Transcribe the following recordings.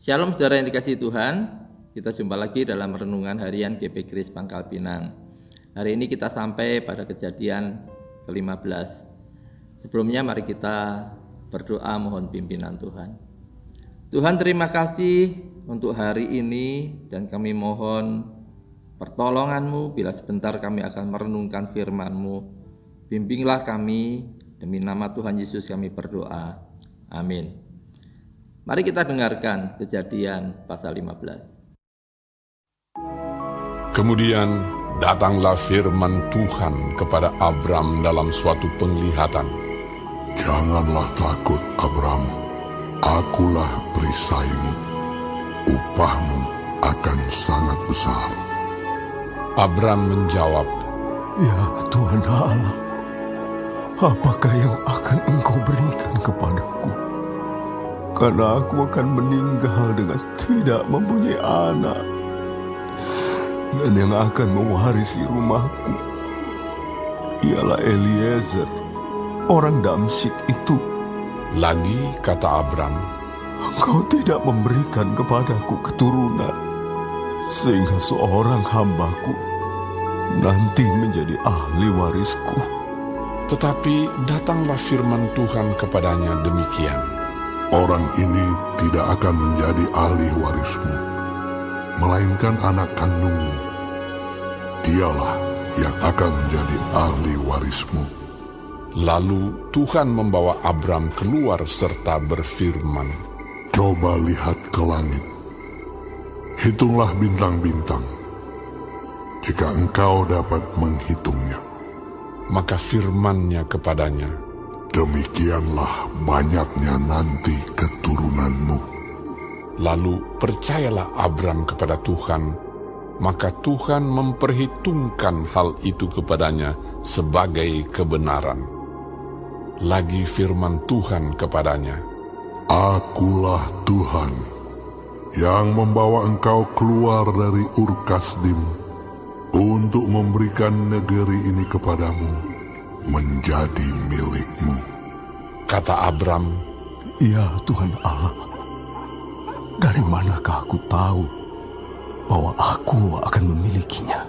Shalom saudara yang dikasihi Tuhan, kita jumpa lagi dalam renungan harian GP Grace Pangkal Pinang. Hari ini kita sampai pada kejadian ke-15. Sebelumnya mari kita berdoa mohon pimpinan Tuhan. Tuhan, terima kasih untuk hari ini dan kami mohon pertolongan-Mu bila sebentar kami akan merenungkan firman-Mu. Bimbinglah kami, demi nama Tuhan Yesus kami berdoa. Amin. Mari kita dengarkan Kejadian pasal 15. Kemudian datanglah firman Tuhan kepada Abram dalam suatu penglihatan. Janganlah takut, Abram. Akulah perisaimu. Upahmu akan sangat besar. Abram menjawab, Ya Tuhan Allah, apakah yang akan Engkau berikan kepadaku? Karena aku akan meninggal dengan tidak mempunyai anak, dan yang akan mewarisi rumahku ialah Eliezer, orang Damsyik itu. lagi kata Abram, Engkau tidak memberikan kepadaku keturunan, sehingga seorang hambaku nanti menjadi ahli warisku. tetapi datanglah firman Tuhan kepadanya demikian. Orang ini tidak akan menjadi ahli warismu, melainkan anak kandungmu. Dialah yang akan menjadi ahli warismu. Lalu Tuhan membawa Abram keluar serta berfirman, Coba lihat ke langit. Hitunglah bintang-bintang, jika engkau dapat menghitungnya. maka firman-Nya kepadanya, Demikianlah banyaknya nanti keturunanmu. Lalu percayalah Abram kepada Tuhan, maka Tuhan memperhitungkan hal itu kepadanya sebagai kebenaran. Lagi firman Tuhan kepadanya, Akulah Tuhan yang membawa engkau keluar dari Ur Kasdim untuk memberikan negeri ini kepadamu menjadi milikmu. kata Abram, Ya Tuhan Allah, dari manakah aku tahu bahwa aku akan memilikinya?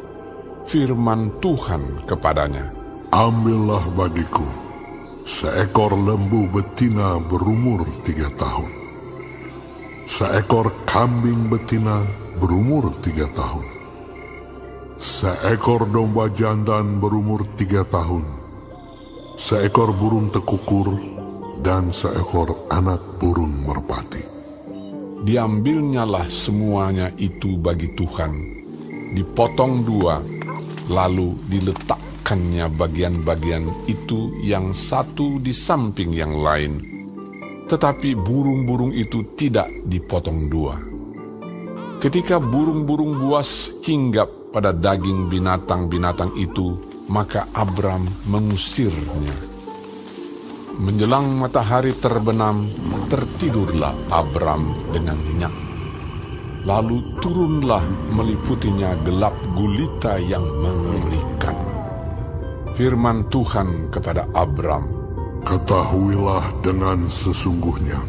firman Tuhan kepadanya, Ambillah bagiku seekor lembu betina berumur 3 tahun, seekor kambing betina berumur 3 tahun, seekor domba jantan berumur 3 tahun, seekor burung tekukur, dan seekor anak burung merpati. Diambilnyalah semuanya itu bagi Tuhan, dipotong 2, lalu diletakkannya bagian-bagian itu yang satu di samping yang lain. Tetapi burung-burung itu tidak dipotong 2. Ketika burung-burung buas hinggap pada daging binatang-binatang itu, maka Abram mengusirnya. Menjelang matahari terbenam, tertidurlah Abram dengan nyenyak. Lalu turunlah meliputinya gelap gulita yang mengerikan. Firman Tuhan kepada Abram, Ketahuilah dengan sesungguhnya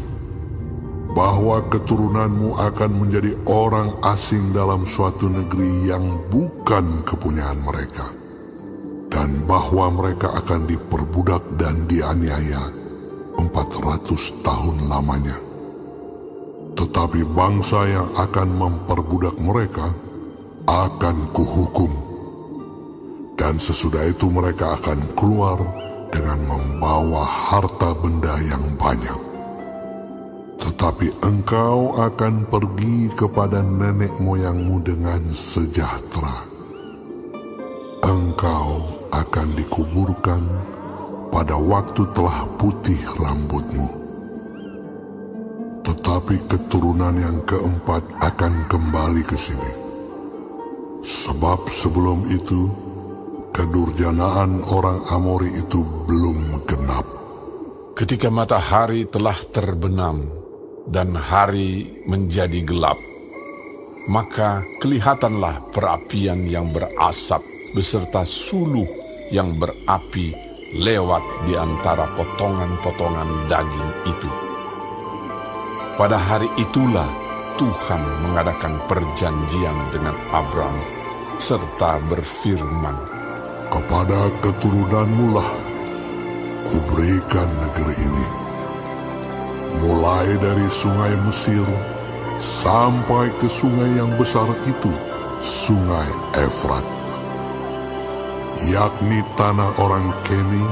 bahwa keturunanmu akan menjadi orang asing dalam suatu negeri yang bukan kepunyaan mereka, dan bahwa mereka akan diperbudak dan dianiaya 400 tahun lamanya. Tetapi bangsa yang akan memperbudak mereka akan kuhukum, dan sesudah itu mereka akan keluar dengan membawa harta benda yang banyak. Tetapi engkau akan pergi kepada nenek moyangmu dengan sejahtera. Engkau akan dikuburkan pada waktu telah putih rambutmu. Tetapi keturunan yang keempat akan kembali ke sini. Sebab sebelum itu, kedurjanaan orang Amori itu belum genap. ketika matahari telah terbenam dan hari menjadi gelap, maka kelihatanlah perapian yang berasap beserta suluh yang berapi lewat di antara potongan-potongan daging itu. Pada hari itulah Tuhan mengadakan perjanjian dengan Abram serta berfirman, Kepada keturunanmu lah kuberikan negeri ini, mulai dari sungai Mesir sampai ke sungai yang besar itu, sungai Efrat, yakni tanah orang Keni,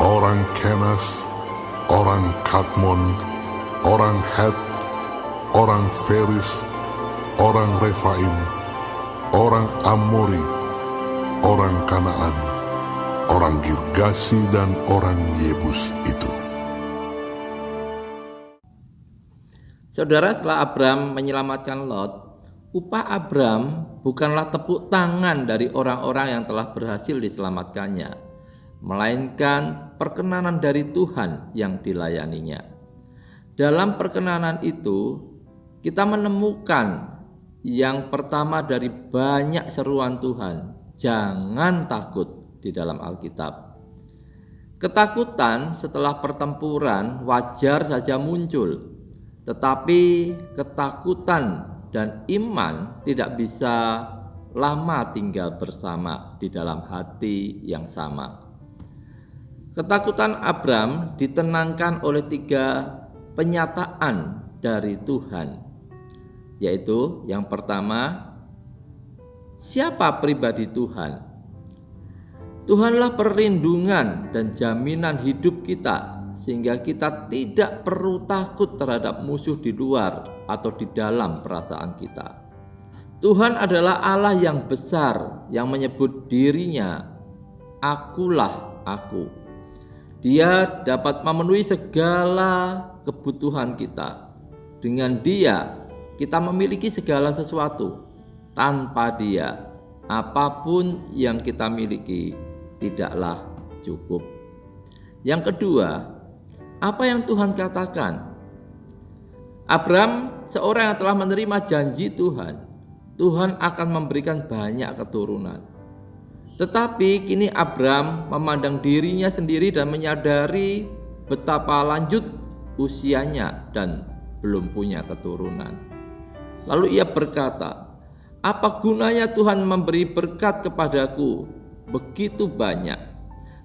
orang Kenas, orang Kadmon, orang Het, orang Feris, orang Refaim, orang Amori, orang Kanaan, orang Girgasi, dan orang Yebus itu. Saudara, setelah Abram menyelamatkan Lot, upah Abram bukanlah tepuk tangan dari orang-orang yang telah berhasil diselamatkannya, melainkan perkenanan dari Tuhan yang dilayaninya. Dalam perkenanan itu, kita menemukan yang pertama dari banyak seruan Tuhan, jangan takut di dalam Alkitab. Ketakutan setelah pertempuran wajar saja muncul, tetapi ketakutan dan iman tidak bisa lama tinggal bersama di dalam hati yang sama. Ketakutan Abram ditenangkan oleh 3 penyataan dari Tuhan, yaitu yang pertama, siapa pribadi Tuhan? Tuhanlah perlindungan dan jaminan hidup kita, sehingga kita tidak perlu takut terhadap musuh di luar atau di dalam perasaan kita. Tuhan adalah Allah yang besar, yang menyebut dirinya, akulah aku. Dia dapat memenuhi segala kebutuhan kita. Dengan Dia, kita memiliki segala sesuatu. Tanpa Dia, apapun yang kita miliki tidaklah cukup. Yang kedua, apa yang Tuhan katakan? Abram seorang yang telah menerima janji Tuhan. Tuhan akan memberikan banyak keturunan. Tetapi kini Abram memandang dirinya sendiri dan menyadari betapa lanjut usianya dan belum punya keturunan. Lalu ia berkata, apa gunanya Tuhan memberi berkat kepadaku begitu banyak?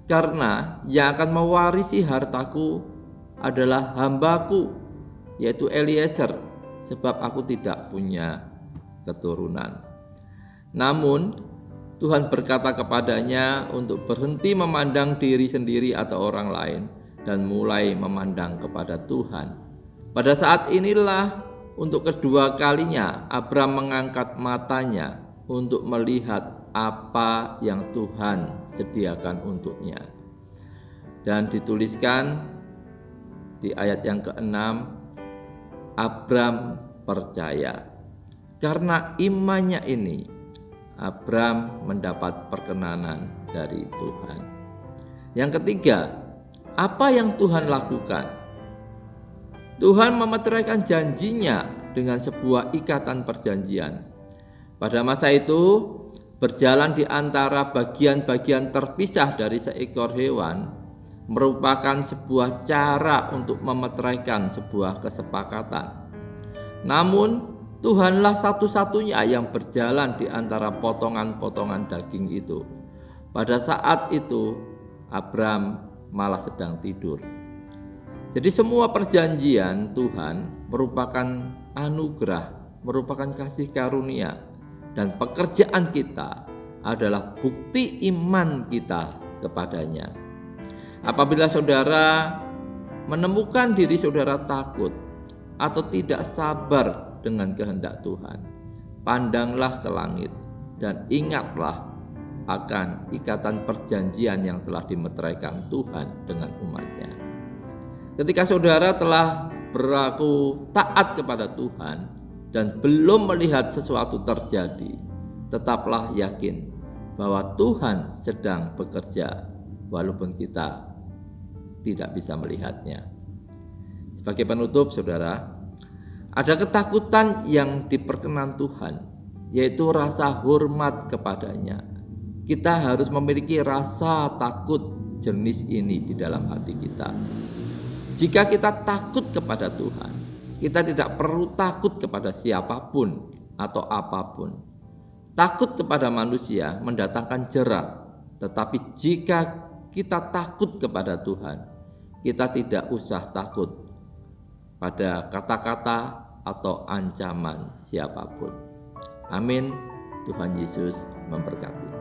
Karena yang akan mewarisi hartaku adalah hambaku, yaitu Eliezer, sebab aku tidak punya keturunan. Namun Tuhan berkata kepadanya untuk berhenti memandang diri sendiri atau orang lain dan mulai memandang kepada Tuhan. Pada saat inilah untuk kedua kalinya Abram mengangkat matanya untuk melihat apa yang Tuhan sediakan untuknya. Dan dituliskan di ayat yang ke-6, Abram percaya. Karena imannya ini, Abram mendapat perkenanan dari Tuhan. Yang ketiga, apa yang Tuhan lakukan? Tuhan memeteraikan janjinya dengan sebuah ikatan perjanjian. Pada masa itu, berjalan di antara bagian-bagian terpisah dari seekor hewan merupakan sebuah cara untuk memeteraikan sebuah kesepakatan. Namun Tuhanlah satu-satunya yang berjalan di antara potongan-potongan daging itu. Pada saat itu Abram malah sedang tidur. Jadi semua perjanjian Tuhan merupakan anugerah, merupakan kasih karunia, dan pekerjaan kita adalah bukti iman kita kepadanya. Apabila saudara menemukan diri saudara takut atau tidak sabar dengan kehendak Tuhan, pandanglah ke langit dan ingatlah akan ikatan perjanjian yang telah dimeteraikan Tuhan dengan umatnya. Ketika saudara telah berlaku taat kepada Tuhan dan belum melihat sesuatu terjadi, tetaplah yakin bahwa Tuhan sedang bekerja walaupun kita tidak bisa melihatnya. Sebagai penutup, saudara, ada ketakutan yang diperkenan Tuhan, yaitu rasa hormat kepadanya. Kita harus memiliki rasa takut jenis ini di dalam hati kita. Jika kita takut kepada Tuhan, Kita tidak perlu takut kepada siapapun atau apapun. Takut kepada manusia mendatangkan jerat, tetapi jika kita takut kepada Tuhan, kita tidak usah takut pada kata-kata atau ancaman siapapun. Amin. Tuhan Yesus memberkati.